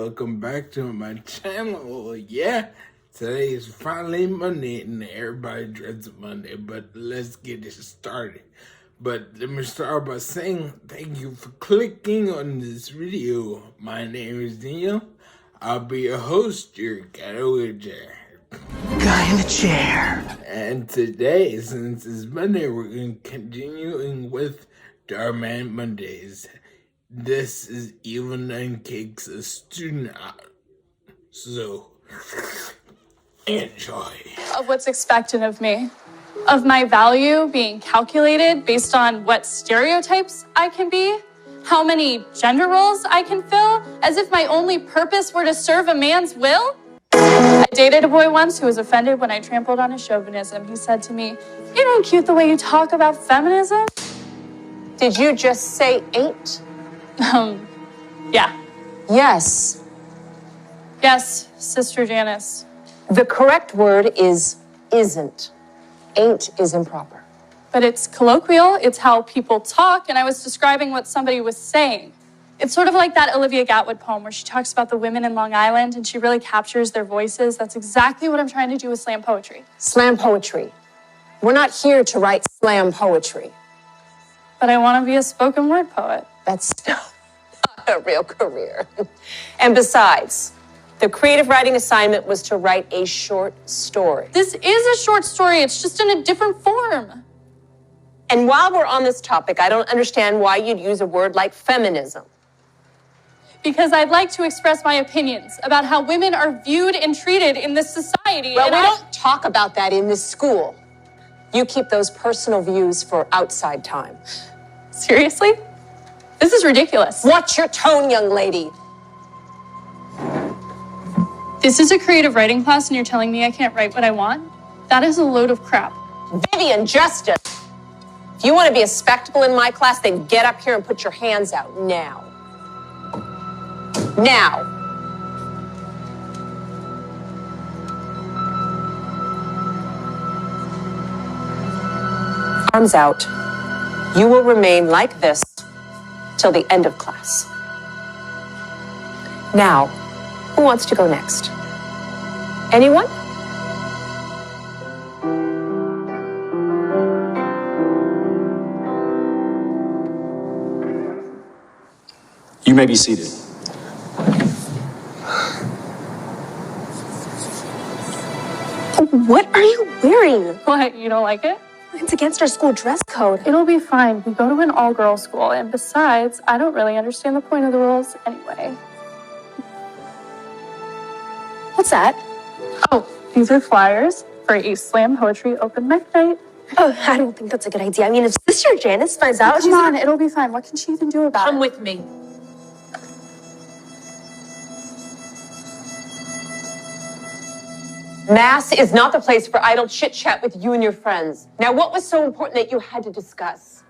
welcome back to my channel. Yeah, today is finally Monday and everybody dreads Monday, but let's get it started. But let me start by saying thank you for clicking on this video. My name is Daniel. I'll be your host, your guy in the chair. And today, since it's Monday, we're going to continuing with DharMann Mondays. This is Even None Kicks a student out. So, enjoy. Of what's expected of me. Of my value being calculated based on what stereotypes I can be. How many gender roles I can fill. As if my only purpose were to serve a man's will. I dated a boy once who was offended when I trampled on his chauvinism. He said to me, "It ain't cute the way you talk about feminism." Did you just say ain't? Yeah. Yes. Yes, Sister Janice. The correct word is isn't. Ain't is improper. But it's colloquial, it's how people talk, and I was describing what somebody was saying. It's sort of like that Olivia Gatwood poem where she talks about the women in Long Island and she really captures their voices. That's exactly what I'm trying to do with slam poetry. Slam poetry. We're not here to write slam poetry. But I want to be a spoken word poet. That's not a real career. And besides, the creative writing assignment was to write a short story. This is a short story, it's just in a different form. And while we're on this topic, I don't understand why you'd use a word like feminism. Because I'd like to express my opinions about how women are viewed and treated in this society. Well, we don't talk about that in this school. You keep those personal views for outside time. Seriously? This is ridiculous. Watch your tone, young lady. This is a creative writing class and you're telling me I can't write what I want? That is a load of crap. Vivian, Justice. If you want to be a spectacle in my class, then get up here and put your hands out now. Now. Arms out. You will remain like this till the end of class. Now, who wants to go next? Anyone? You may be seated. What are you wearing? What, you don't like it? It's against our school dress code. It'll be fine. We go to an all-girls school, and besides, I don't really understand the point of the rules anyway. What's that? Oh, these are flyers for a slam poetry open mic night. Oh, I don't think that's a good idea. I mean, if Sister Janice finds out, Come on, it'll be fine. What can she even do about it? Come with me. Mass is not the place for idle chit-chat with you and your friends. Now, what was so important that you had to discuss?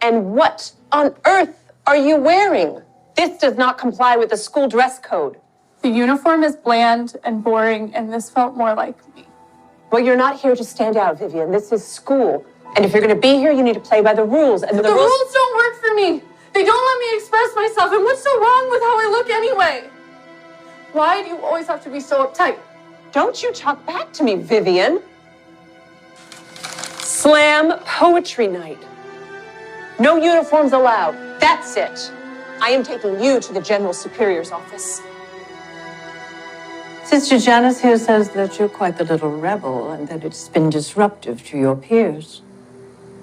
And what on earth are you wearing? This does not comply with the school dress code. The uniform is bland and boring, and this felt more like me. Well, you're not here to stand out, Vivian. This is school. And if you're going to be here, you need to play by the rules. And the rules don't work for me. They don't let me express myself. And what's so wrong with how I look anyway? Why do you always have to be so uptight? Don't you talk back to me, Vivian. Slam poetry night. No uniforms allowed. That's it. I am taking you to the General Superior's office. Sister Janice here says that you're quite the little rebel and that it's been disruptive to your peers.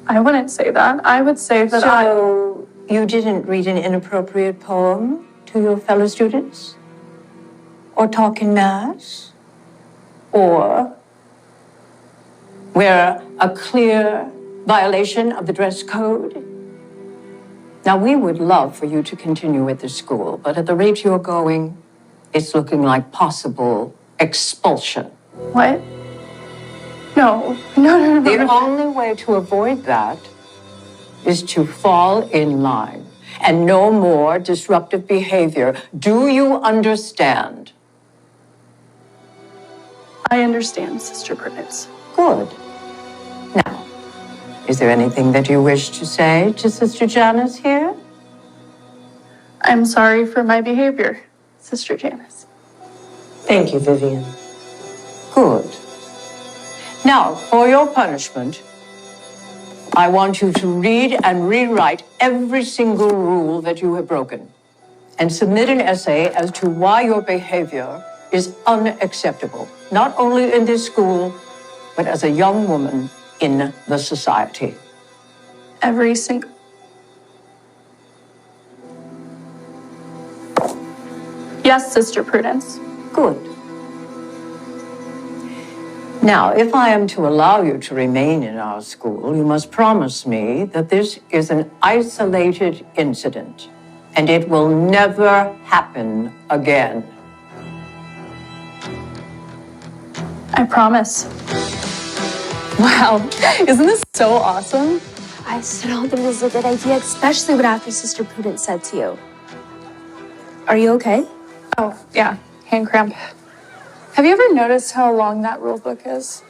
I wouldn't say that. I would say that So you didn't read an inappropriate poem to your fellow students? Or talk in mass? Or wear a clear violation of the dress code? Now, we would love for you to continue at the school, but at the rate you're going, it's looking like possible expulsion. What? No. The only way to avoid that is to fall in line and no more disruptive behavior. Do you understand? I understand, Sister Prudence. Good. Now, is there anything that you wish to say to Sister Janice here? I'm sorry for my behavior. Sister Janice. Thank you, Vivian. Good. Now, for your punishment, I want you to read and rewrite every single rule that you have broken and submit an essay as to why your behavior is unacceptable, not only in this school, but as a young woman in the society. Every single. Yes, Sister Prudence. Good. Now, if I am to allow you to remain in our school, you must promise me that this is an isolated incident and it will never happen again. I promise. Wow, isn't this so awesome? I still don't think this is a good idea, especially what after Sister Prudence said to you. Are you okay? Oh, yeah, hand cramp. Have you ever noticed how long that rule book is?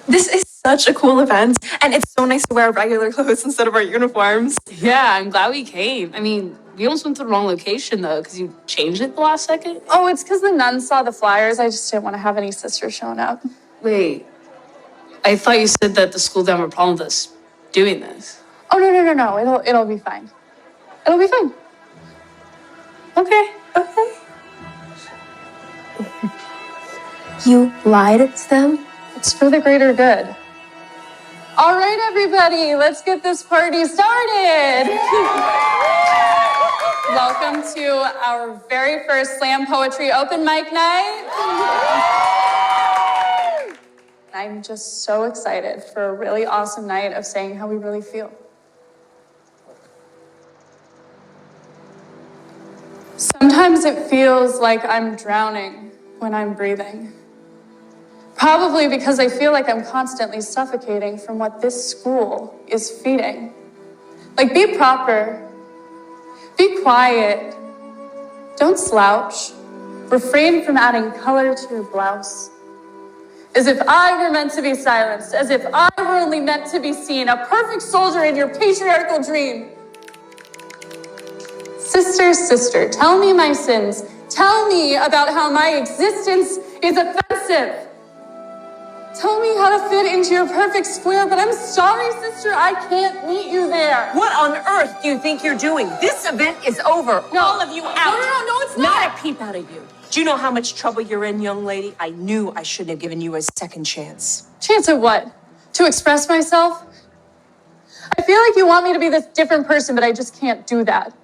This is such a cool event, and it's so nice to wear regular clothes instead of our uniforms. Yeah, I'm glad we came. I mean, we almost went to the wrong location, though, because you changed it the last second. Oh, it's because the nuns saw the flyers. I just didn't want to have any sisters showing up. Wait, I thought you said that the school didn't have a problem with us doing this. Oh, no. It'll be fine. It'll be fine. Okay. You lied to them? It's for the greater good. All right, everybody, let's get this party started. Welcome to our very first slam poetry open mic night. I'm just so excited for a really awesome night of saying how we really feel. Sometimes it feels like I'm drowning when I'm breathing. Probably because I feel like I'm constantly suffocating from what this school is feeding. Like, be proper, be quiet, don't slouch, refrain from adding color to your blouse. As if I were meant to be silenced, as if I were only meant to be seen, a perfect soldier in your patriarchal dream. Sister, tell me my sins. Tell me about how my existence is offensive. Tell me how to fit into your perfect square, but I'm sorry, sister, I can't meet you there. What on earth do you think you're doing? This event is over. No. All of you out. No, it's not. Not a peep out of you. Do you know how much trouble you're in, young lady? I knew I shouldn't have given you a second chance. Chance at what? To express myself? I feel like you want me to be this different person, but I just can't do that.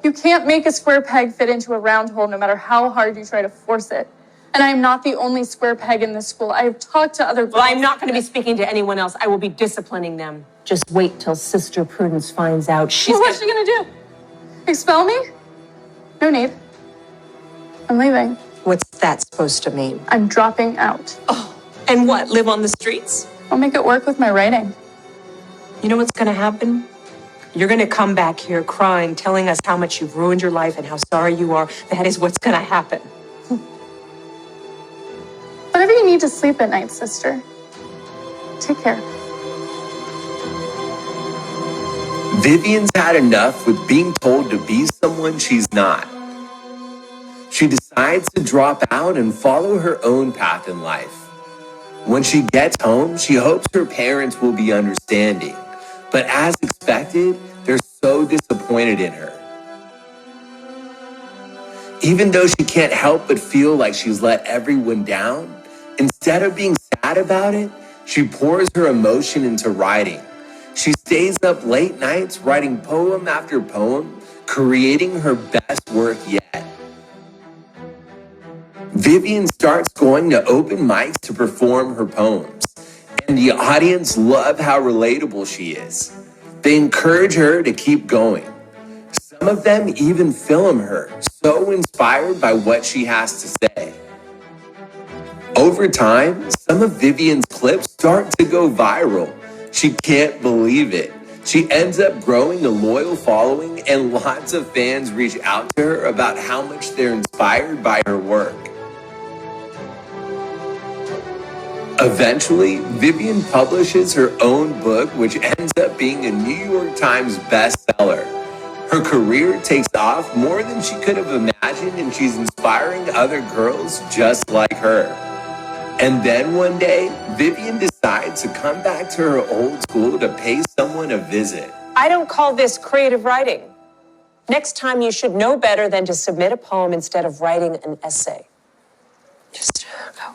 You can't make a square peg fit into a round hole no matter how hard you try to force it. And I'm not the only square peg in this school. I have talked to other girls. Well, I'm not going to be speaking to anyone else. I will be disciplining them. Just wait till Sister Prudence finds out. What's she gonna do? Expel me? No need. I'm leaving. What's that supposed to mean? I'm dropping out. Oh, and what? Live on the streets? I'll make it work with my writing. You know what's going to happen? You're going to come back here crying, telling us how much you've ruined your life and how sorry you are. That is what's going to happen. Whatever you need to sleep at night, sister. Take care. Vivian's had enough with being told to be someone she's not. She decides to drop out and follow her own path in life. When she gets home, she hopes her parents will be understanding. But as expected, they're so disappointed in her. Even though she can't help but feel like she's let everyone down, instead of being sad about it, she pours her emotion into writing. She stays up late nights writing poem after poem, creating her best work yet. Vivian starts going to open mics to perform her poems, and the audience love how relatable she is. They encourage her to keep going. Some of them even film her, so inspired by what she has to say. Over time, some of Vivian's clips start to go viral. She can't believe it. She ends up growing a loyal following, and lots of fans reach out to her about how much they're inspired by her work. Eventually, Vivian publishes her own book, which ends up being a New York Times bestseller. Her career takes off more than she could have imagined, and she's inspiring other girls just like her. And then one day, Vivian decides to come back to her old school to pay someone a visit. I don't call this creative writing. Next time, you should know better than to submit a poem instead of writing an essay. Just go.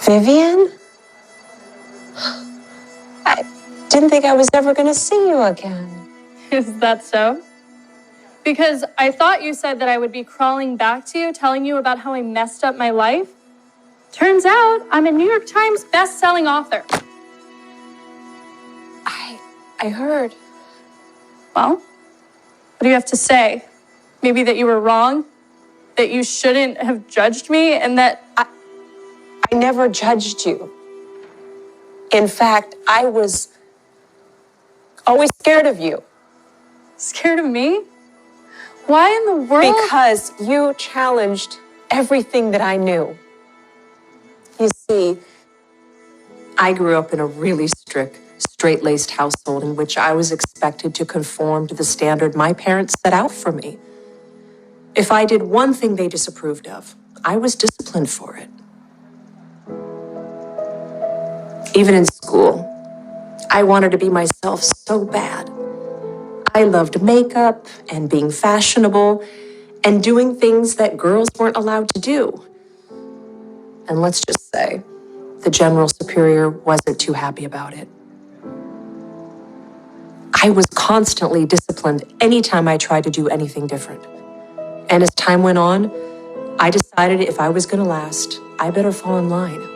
Vivian? I didn't think I was ever going to see you again. Is that so? Because I thought you said that I would be crawling back to you, telling you about how I messed up my life. Turns out I'm a New York Times best-selling author. I heard. Well, what do you have to say? Maybe that you were wrong? That you shouldn't have judged me, and that I never judged you. In fact, I was always scared of you. Scared of me? Why in the world? Because you challenged everything that I knew. You see, I grew up in a really strict, straight-laced household in which I was expected to conform to the standard my parents set out for me. If I did one thing they disapproved of, I was disciplined for it. Even in school, I wanted to be myself so bad. I loved makeup and being fashionable and doing things that girls weren't allowed to do. And let's just say, the general superior wasn't too happy about it. I was constantly disciplined anytime I tried to do anything different. And as time went on, I decided if I was going to last, I better fall in line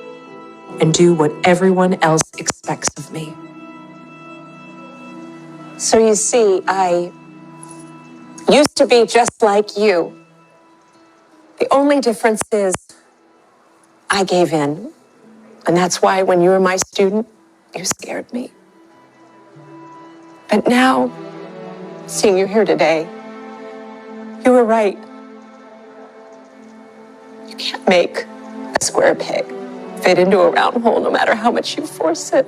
and do what everyone else expects of me. So you see, I used to be just like you. The only difference is I gave in. And that's why when you were my student, you scared me. But now, seeing you here today, you were right. You can't make a square peg fit into a round hole no matter how much you force it.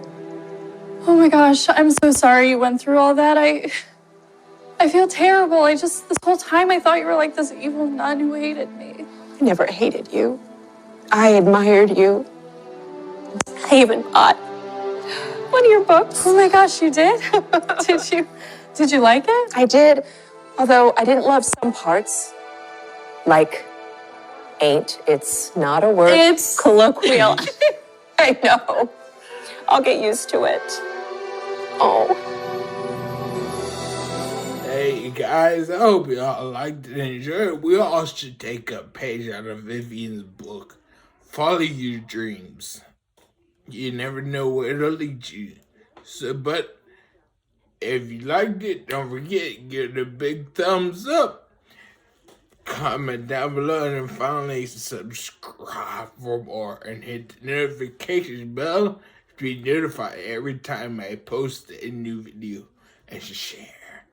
Oh my gosh, I'm so sorry you went through all that. I feel terrible. This whole time I thought you were like this evil nun who hated me. I never hated you. I admired you. I even bought one of your books. Oh my gosh, you did? Did you like it? I did, although I didn't love some parts. Like, ain't, it's not a word. It's colloquial. I know. I'll get used to it. Oh. Hey guys, I hope y'all liked it and enjoyed it. We all should take a page out of Vivian's book. Follow your dreams. You never know where it'll lead you. But if you liked it, don't forget, give it a big thumbs up. Comment down below, and finally subscribe for more and hit the notification bell to be notified every time I post a new video and share.